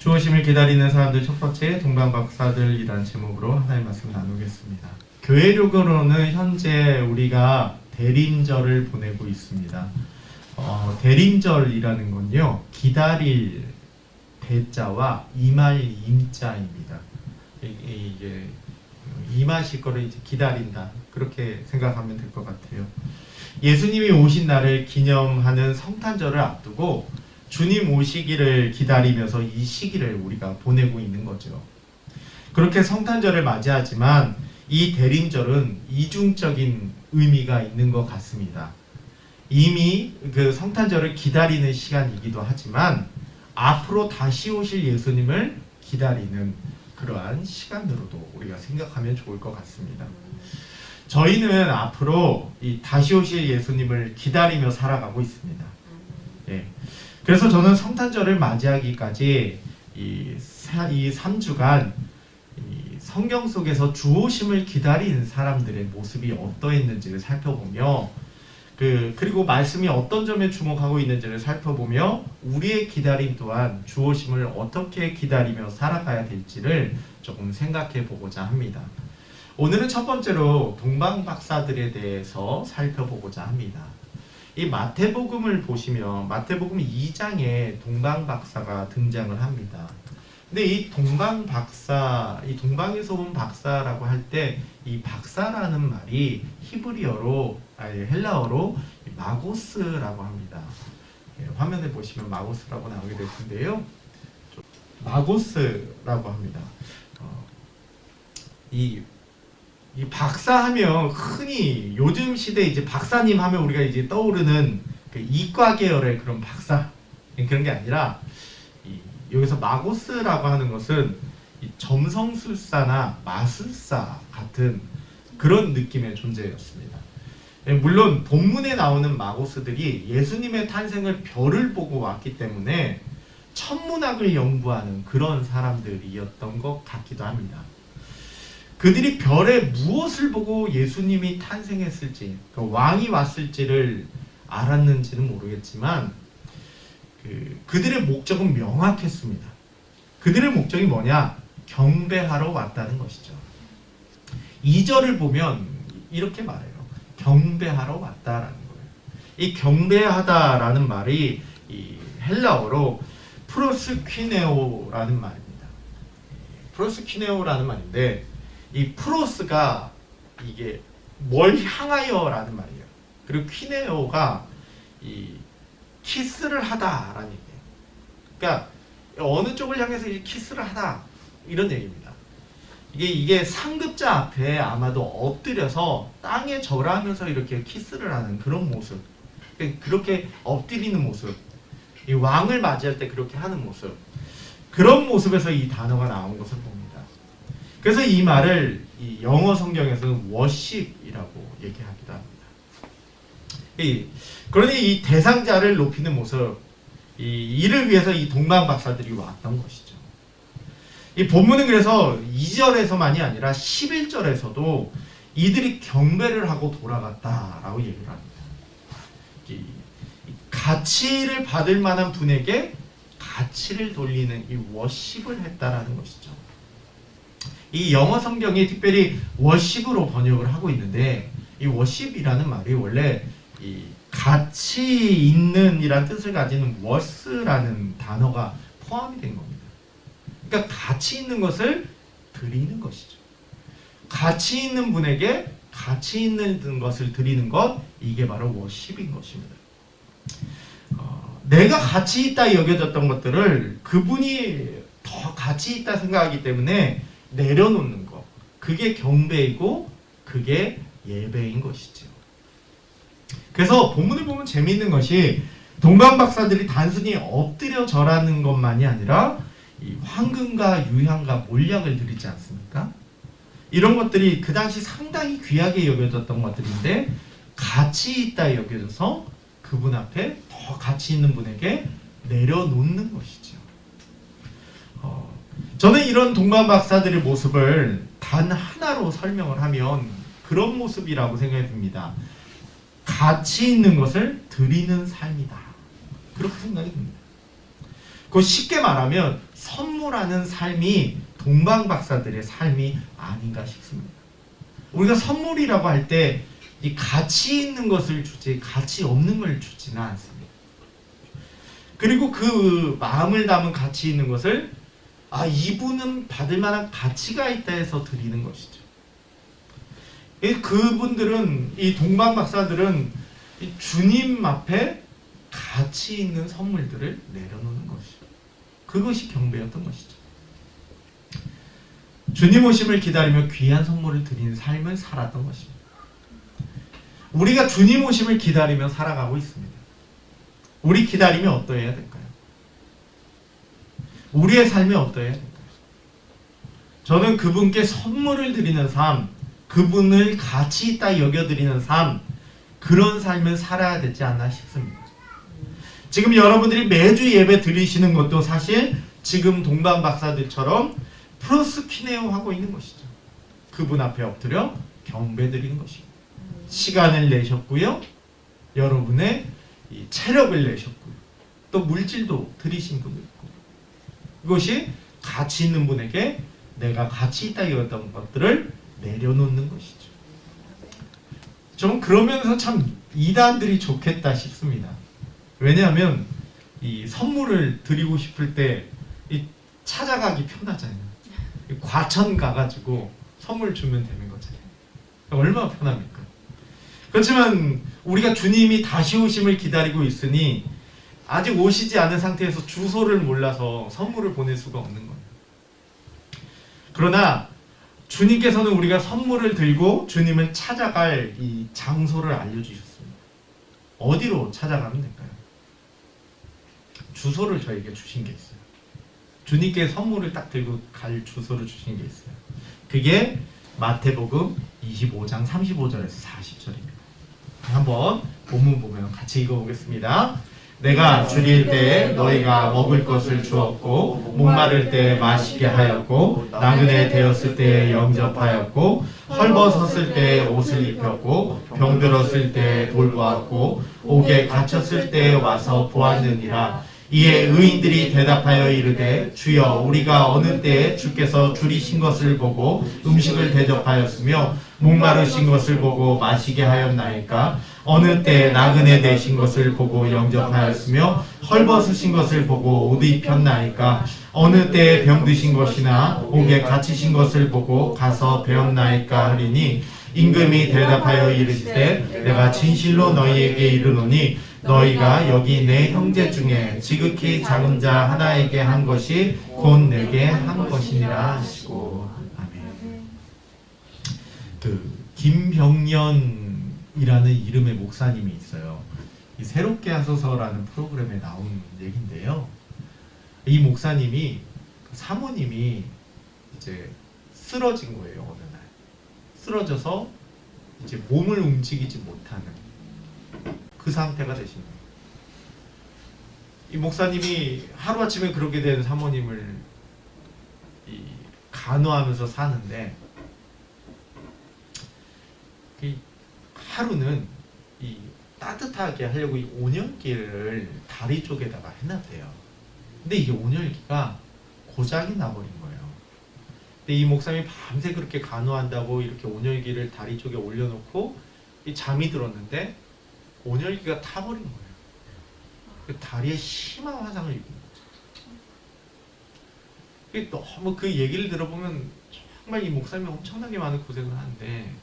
주어심을 기다리는 사람들 첫 번째 동방박사들이라는 제목으로 하나님의 말씀을 나누겠습니다. 교회력으로는 현재 우리가 대림절을 보내고 있습니다. 대림절이라는 건요, 기다릴 대자와 임할 임자입니다. 이게 임하실 거를 이제 기다린다, 그렇게 생각하면 될 것 같아요. 예수님이 오신 날을 기념하는 성탄절을 앞두고 주님 오시기를 기다리면서 이 시기를 우리가 보내고 있는 거죠. 그렇게 성탄절을 맞이하지만 이 대림절은 이중적인 의미가 있는 것 같습니다. 이미 그 성탄절을 기다리는 시간이기도 하지만 앞으로 다시 오실 예수님을 기다리는 그러한 시간으로도 우리가 생각하면 좋을 것 같습니다. 저희는 앞으로 이 다시 오실 예수님을 기다리며 살아가고 있습니다. 예. 그래서 저는 성탄절을 맞이하기까지 이 3주간 이 성경 속에서 주오심을 기다리는 사람들의 모습이 어떠했는지를 살펴보며 그리고 말씀이 어떤 점에 주목하고 있는지를 살펴보며 우리의 기다림 또한 주오심을 어떻게 기다리며 살아가야 될지를 조금 생각해 보고자 합니다. 오늘은 첫 번째로 동방박사들에 대해서 살펴보고자 합니다. 이 마태복음을 보시면 마태복음 2장에 동방박사가 등장을 합니다. 근데 이 동방박사, 이 동방에서 온 박사라고 할 때 이 박사라는 말이 히브리어로, 헬라어로 마고스라고 합니다. 화면에 보시면 마고스라고 나오게 될 텐데요. 마고스라고 합니다. 이 박사하면 흔히 요즘 시대 이제 박사님 하면 우리가 이제 떠오르는 그 이과 계열의 그런 박사, 그런 게 아니라 여기서 마고스라고 하는 것은 이 점성술사나 마술사 같은 그런 느낌의 존재였습니다. 물론 본문에 나오는 마고스들이 예수님의 탄생을 별을 보고 왔기 때문에 천문학을 연구하는 그런 사람들이었던 것 같기도 합니다. 그들이 별에 무엇을 보고 예수님이 탄생했을지, 왕이 왔을지를 알았는지는 모르겠지만 그들의 목적은 명확했습니다. 그들의 목적이 뭐냐? 경배하러 왔다는 것이죠. 2절을 보면 이렇게 말해요. 경배하러 왔다라는 거예요. 이 경배하다라는 말이 이 헬라어로 프로스퀴네오라는 말입니다. 프로스퀴네오라는 말인데 이 프로스가 이게 뭘 향하여라는 말이에요. 그리고 퀴네오가 이 키스를 하다라는 얘기예요. 그러니까 어느 쪽을 향해서 키스를 하다, 이런 얘기입니다. 이게 상급자 앞에 아마도 엎드려서 땅에 절하면서 이렇게 키스를 하는 그런 모습, 그렇게 엎드리는 모습, 이 왕을 맞이할 때 그렇게 하는 모습, 그런 모습에서 이 단어가 나온 것을 봅니다. 그래서 이 말을 이 영어 성경에서는 워십이라고 얘기하기도 합니다. 그러니 이 대상자를 높이는 모습, 이를 위해서 이 동방박사들이 왔던 것이죠. 이 본문은 그래서 2절에서만이 아니라 11절에서도 이들이 경배를 하고 돌아갔다라고 얘기를 합니다. 가치를 받을 만한 분에게 가치를 돌리는 이 워십을 했다라는 것이죠. 이 영어 성경이 특별히 워십으로 번역을 하고 있는데 이 워십이라는 말이 원래 이 가치 있는 이란 뜻을 가지는 워스라는 단어가 포함이 된 겁니다. 그러니까 가치 있는 것을 드리는 것이죠. 가치 있는 분에게 가치 있는 것을 드리는 것, 이게 바로 워십인 것입니다. 내가 가치 있다 여겨졌던 것들을 그분이 더 가치 있다 생각하기 때문에 내려놓는 것, 그게 경배이고 그게 예배인 것이죠. 그래서 본문을 보면 재미있는 것이 동방박사들이 단순히 엎드려 절하는 것만이 아니라 이 황금과 유향과 몰약을 드리지 않습니까? 이런 것들이 그 당시 상당히 귀하게 여겨졌던 것들인데 가치 있다 여겨져서 그분 앞에 더 가치 있는 분에게 내려놓는 것이죠. 저는 이런 동방박사들의 모습을 단 하나로 설명을 하면 그런 모습이라고 생각이 듭니다. 가치 있는 것을 드리는 삶이다, 그렇게 생각이 듭니다. 그 쉽게 말하면 선물하는 삶이 동방박사들의 삶이 아닌가 싶습니다. 우리가 선물이라고 할 때 이 가치 있는 것을 주지 가치 없는 걸 주지는 않습니다. 그리고 그 마음을 담은 가치 있는 것을 이분은 받을 만한 가치가 있다 해서 드리는 것이죠. 그분들은, 이 동방박사들은 이 주님 앞에 가치 있는 선물들을 내려놓는 것이죠. 그것이 경배였던 것이죠. 주님 오심을 기다리며 귀한 선물을 드리는 삶을 살았던 것입니다. 우리가 주님 오심을 기다리며 살아가고 있습니다. 우리 기다리면 어떠해야 될까요? 우리의 삶이 어떠해야 될까요? 저는 그분께 선물을 드리는 삶, 그분을 가치 있다 여겨드리는 삶, 그런 삶을 살아야 되지 않나 싶습니다. 지금 여러분들이 매주 예배 드리시는 것도 사실 지금 동방박사들처럼 프로스키네오 하고 있는 것이죠. 그분 앞에 엎드려 경배 드리는 것입니다. 시간을 내셨고요. 여러분의 이 체력을 내셨고요. 또 물질도 드리신 분도 있고. 이것이 가치 있는 분에게 내가 가치 있다 여겼던 것들을 내려놓는 것이죠. 좀 그러면서 참 이단들이 좋겠다 싶습니다. 왜냐하면 이 선물을 드리고 싶을 때 이 찾아가기 편하잖아요. 과천 가가지고 선물 주면 되는 거잖아요. 얼마나 편합니까? 그렇지만 우리가 주님이 다시 오심을 기다리고 있으니 아직 오시지 않은 상태에서 주소를 몰라서 선물을 보낼 수가 없는 거예요. 그러나 주님께서는 우리가 선물을 들고 주님을 찾아갈 이 장소를 알려주셨습니다. 어디로 찾아가면 될까요? 주소를 저에게 주신 게 있어요. 주님께 선물을 딱 들고 갈 주소를 주신 게 있어요. 그게 마태복음 25장 35절에서 40절입니다. 한번 본문 보면 같이 읽어보겠습니다. 내가 줄일 때 너희가 먹을 것을 주었고 목마를 때 마시게 하였고 나그네 되었을 때 영접하였고 헐벗었을 때 옷을 입혔고 병들었을 때 돌보았고 옥에 갇혔을 때 와서 보았느니라. 이에 의인들이 대답하여 이르되 주여 우리가 어느 때에 주께서 줄이신 것을 보고 음식을 대접하였으며 목마르신 것을 보고 마시게 하였나이까? 어느 때 나그네 되신 것을 보고 영접하였으며 헐벗으신 것을 보고 옷 입혔나이까? 어느 때에 병드신 것이나 옥에 갇히신 것을 보고 가서 배웠나이까 하리니 임금이 대답하여 이르시되 내가 진실로 너희에게 이르노니 너희가 여기 내 형제 중에 지극히 작은 자 하나에게 한 것이 곧 내게 한 것이니라 하시고. 아멘. 김병년이라는 이름의 목사님이 있어요. 이 새롭게 하소서라는 프로그램에 나온 얘긴데요. 이 목사님이 사모님이 이제 쓰러진 거예요. 어느 날 쓰러져서 이제 몸을 움직이지 못하는 그 상태가 되신 거예요. 이 목사님이 하루아침에 그렇게 된 사모님을 간호하면서 사는데 하루는 이 따뜻하게 하려고 이 온열기를 다리 쪽에다가 해놨대요. 근데 이게 온열기가 고장이 나버린 거예요. 근데 이 목사님이 밤새 그렇게 간호한다고 이렇게 온열기를 다리 쪽에 올려놓고 잠이 들었는데 온열기가 타버린 거예요. 그 다리에 심한 화상을 입은 거예요. 너무 그 얘기를 들어보면 정말 이 목사님이 엄청나게 많은 고생을 하는데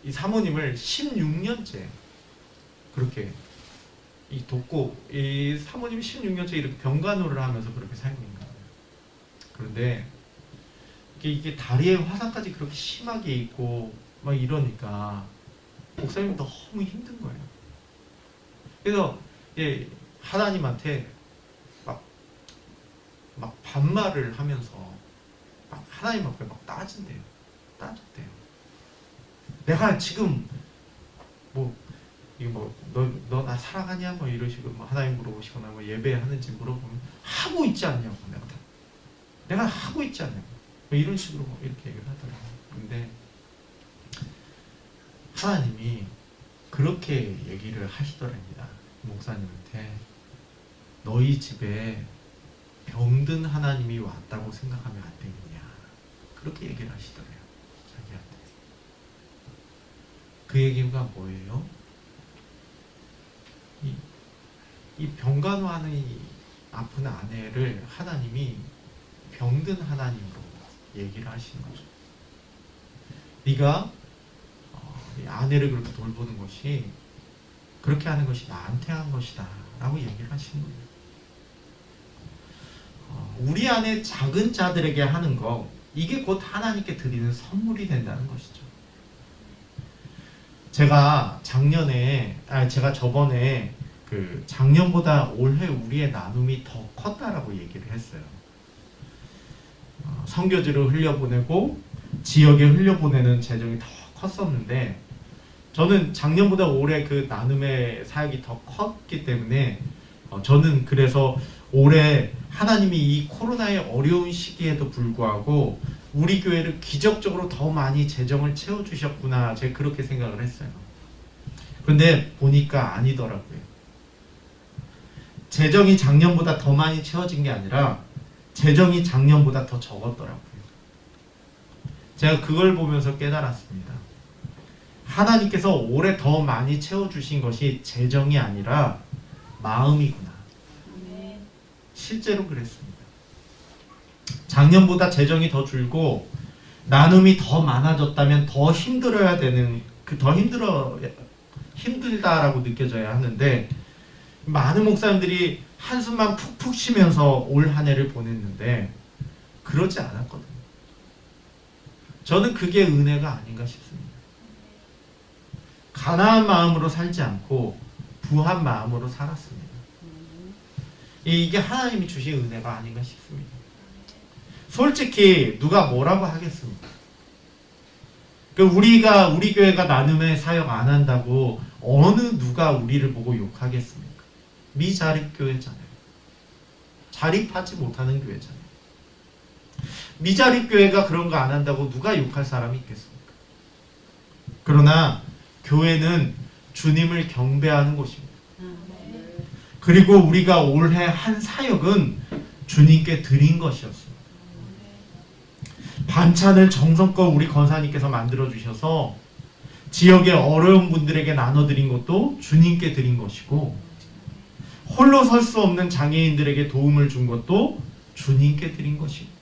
이 사모님을 16년째 그렇게 돕고 이 사모님이 16년째 이렇게 병간호를 하면서 그렇게 살고 있는 거예요. 그런데 이게 다리에 화상까지 그렇게 심하게 있고 막 이러니까 목사님이 너무 힘든 거예요. 그래서 하나님한테 막 반말을 하면서 막 하나님 앞에 막 따졌대요. 내가 지금 너 나 사랑하냐 뭐 이러시고 뭐 하나님 물어보시거나 뭐 예배하는지 물어보면 하고 있지 않냐고 내가 하고 있지 않냐고 뭐 이런 식으로 뭐 이렇게 얘기를 하더라고요. 근데 하나님이 그렇게 얘기를 하시더랍니다. 목사님한테 너희 집에 병 병든 하나님이 왔다고 생각하면 안 되느냐, 그렇게 얘기를 하시더래요. 자기한테. 그 얘기가 뭐예요? 이 병간호하는 이 아픈 아내를 하나님이 병든 하나님으로 얘기를 하시는 거죠. 네가 이 아내를 그렇게 돌보는 것이, 그렇게 하는 것이 나한테 한 것이다 라고 얘기를 하시는 거예요. 우리 안에 작은 자들에게 하는 거, 이게 곧 하나님께 드리는 선물이 된다는 것이죠. 제가 저번에 작년보다 올해 우리의 나눔이 더 컸다라고 얘기를 했어요. 선교지를 흘려보내고 지역에 흘려보내는 재정이 더 컸었는데, 저는 작년보다 올해 그 나눔의 사역이 더 컸기 때문에 저는 그래서 올해 하나님이 이 코로나의 어려운 시기에도 불구하고 우리 교회를 기적적으로 더 많이 재정을 채워주셨구나, 제가 그렇게 생각을 했어요. 근데 보니까 아니더라고요. 재정이 작년보다 더 많이 채워진 게 아니라 재정이 작년보다 더 적었더라고요. 제가 그걸 보면서 깨달았습니다. 하나님께서 올해 더 많이 채워주신 것이 재정이 아니라 마음이구나. 실제로 그랬습니다. 작년보다 재정이 더 줄고 나눔이 더 많아졌다면 더 힘들어야 되는, 힘들다라고 느껴져야 하는데, 많은 목사님들이 한숨만 푹푹 쉬면서 올 한 해를 보냈는데 그러지 않았거든요. 저는 그게 은혜가 아닌가 싶습니다. 가난한 마음으로 살지 않고 부한 마음으로 살았습니다. 이게 하나님이 주신 은혜가 아닌가 싶습니다. 솔직히 누가 뭐라고 하겠습니까? 우리 교회가 나눔의 사역 안 한다고 어느 누가 우리를 보고 욕하겠습니까? 미자립교회잖아요. 자립하지 못하는 교회잖아요. 미자립교회가 그런 거 안 한다고 누가 욕할 사람이 있겠습니까? 그러나 교회는 주님을 경배하는 곳입니다. 그리고 우리가 올해 한 사역은 주님께 드린 것이었습니다. 반찬을 정성껏 우리 권사님께서 만들어 주셔서 지역의 어려운 분들에게 나눠드린 것도 주님께 드린 것이고, 홀로 설 수 없는 장애인들에게 도움을 준 것도 주님께 드린 것이고,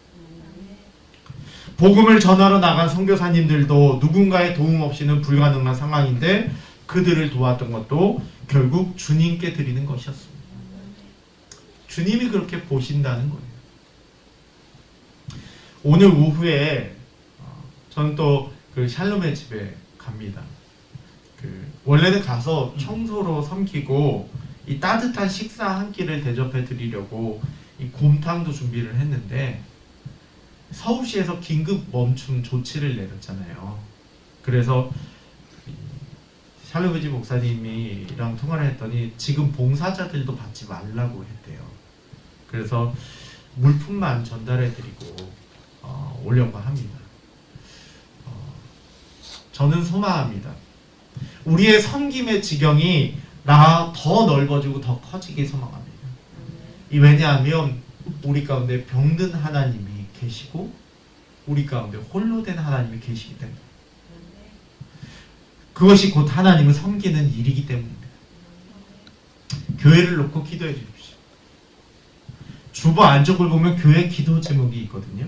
복음을 전하러 나간 선교사님들도 누군가의 도움 없이는 불가능한 상황인데 그들을 도왔던 것도 결국 주님께 드리는 것이었습니다. 주님이 그렇게 보신다는 거예요. 오늘 오후에 저는 또 그 샬롬의 집에 갑니다. 원래는 가서 청소로 섬기고 이 따뜻한 식사 한 끼를 대접해 드리려고 이 곰탕도 준비를 했는데, 서울시에서 긴급 멈춤 조치를 내렸잖아요. 그래서 샬롬의 집 목사님이랑 통화를 했더니 지금 봉사자들도 받지 말라고 했대요. 그래서 물품만 전달해 드리고 오려고 합니다. 저는 소망합니다. 우리의 섬김의 지경이 더 넓어지고 더 커지길 소망합니다. 왜냐하면 우리 가운데 병든 하나님이 계시고 우리 가운데 홀로 된 하나님이 계시기 때문에, 그것이 곧 하나님을 섬기는 일이기 때문입니다. 교회를 놓고 기도해 주십시오. 주보 안쪽을 보면 교회 기도 제목이 있거든요.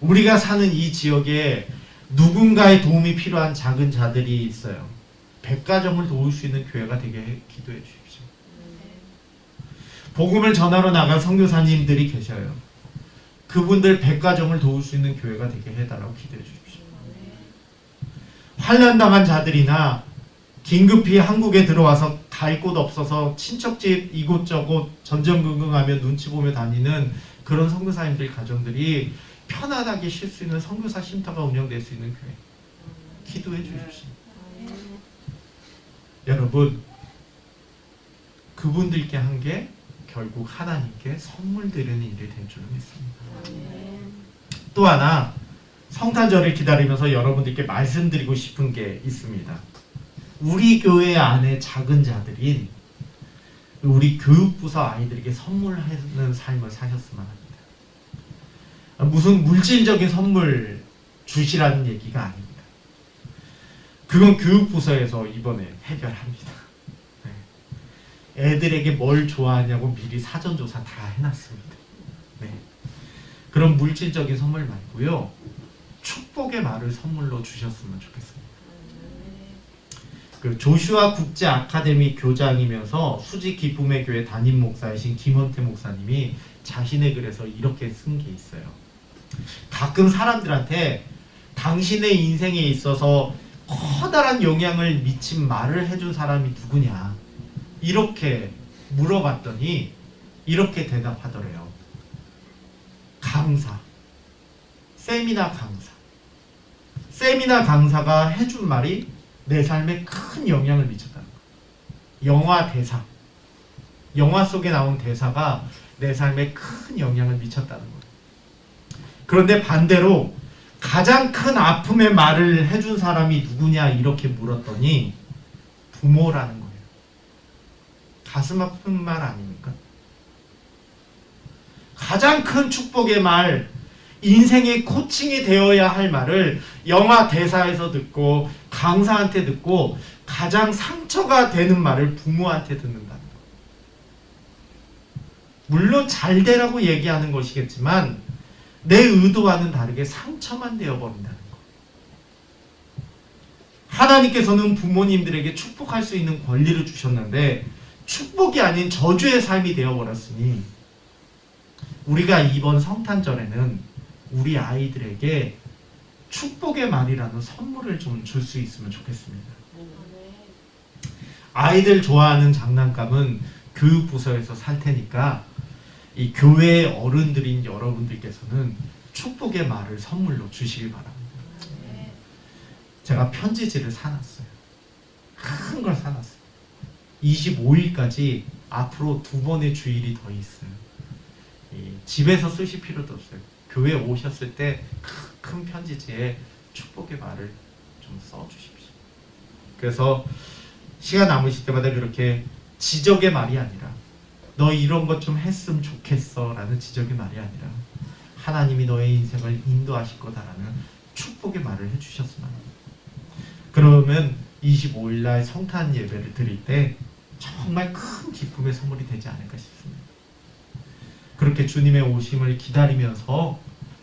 우리가 사는 이 지역에 누군가의 도움이 필요한 작은 자들이 있어요. 100가정을 도울 수 있는 교회가 되게 기도해 주십시오. 복음을 전하러 나간 선교사님들이 계셔요. 그분들 100가정을 도울 수 있는 교회가 되게 해달라고 기도해 주십시오. 환난당한 자들이나 긴급히 한국에 들어와서 갈 곳 없어서 친척집 이곳저곳 전전긍긍하며 눈치 보며 다니는 그런 선교사님들 가정들이 편안하게 쉴 수 있는 선교사 쉼터가 운영될 수 있는 교회, 기도해 주십시오. 여러분, 그분들께 한 게 결국 하나님께 선물 드리는 일이 될 줄로 믿습니다. 또 하나, 성탄절을 기다리면서 여러분들께 말씀드리고 싶은 게 있습니다. 우리 교회 안에 작은 자들인 우리 교육부서 아이들에게 선물하는 삶을 사셨으면 합니다. 무슨 물질적인 선물 주시라는 얘기가 아닙니다. 그건 교육부서에서 이번에 해결합니다. 네. 애들에게 뭘 좋아하냐고 미리 사전조사 다 해놨습니다. 네. 그런 물질적인 선물 말고요, 축복의 말을 선물로 주셨으면 좋겠습니다. 그 조슈아 국제 아카데미 교장이면서 수지 기쁨의 교회 담임 목사이신 김원태 목사님이 자신의 글에서 이렇게 쓴 게 있어요. 가끔 사람들한테 당신의 인생에 있어서 커다란 영향을 미친 말을 해준 사람이 누구냐 이렇게 물어봤더니 이렇게 대답하더래요. 강사, 세미나 강사. 세미나 강사가 해준 말이 내 삶에 큰 영향을 미쳤다는 거예요. 영화 대사, 영화 속에 나온 대사가 내 삶에 큰 영향을 미쳤다는 거예요. 그런데 반대로 가장 큰 아픔의 말을 해준 사람이 누구냐 이렇게 물었더니 부모라는 거예요. 가슴 아픈 말 아닙니까? 가장 큰 축복의 말, 인생의 코칭이 되어야 할 말을 영화 대사에서 듣고 강사한테 듣고 가장 상처가 되는 말을 부모한테 듣는다는 거. 물론 잘 되라고 얘기하는 것이겠지만 내 의도와는 다르게 상처만 되어버린다는 거. 하나님께서는 부모님들에게 축복할 수 있는 권리를 주셨는데 축복이 아닌 저주의 삶이 되어버렸으니 우리가 이번 성탄절에는 우리 아이들에게 축복의 말이라는 선물을 좀 줄 수 있으면 좋겠습니다. 아이들 좋아하는 장난감은 교육부서에서 살 테니까 이 교회의 어른들인 여러분들께서는 축복의 말을 선물로 주시길 바랍니다. 제가 편지지를 사놨어요. 큰 걸 사놨어요. 25일까지 앞으로 2번의 주일이 더 있어요. 집에서 쓰실 필요도 없어요. 교회 오셨을 때 큰 편지지에 축복의 말을 좀 써주십시오. 그래서 시간 남으실 때마다 그렇게 지적의 말이 아니라 너 이런 것 좀 했으면 좋겠어 라는 지적의 말이 아니라 하나님이 너의 인생을 인도하실 거다라는 축복의 말을 해주셨으면 합니다. 그러면 25일날 성탄 예배를 드릴 때 정말 큰 기쁨의 선물이 되지 않을까 싶습니다. 그렇게 주님의 오심을 기다리면서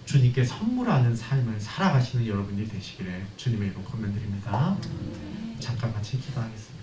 주님께 선물하는 삶을 살아가시는 여러분들이 되시기를 주님의 이름 권면드립니다. 잠깐 같이 기도하겠습니다.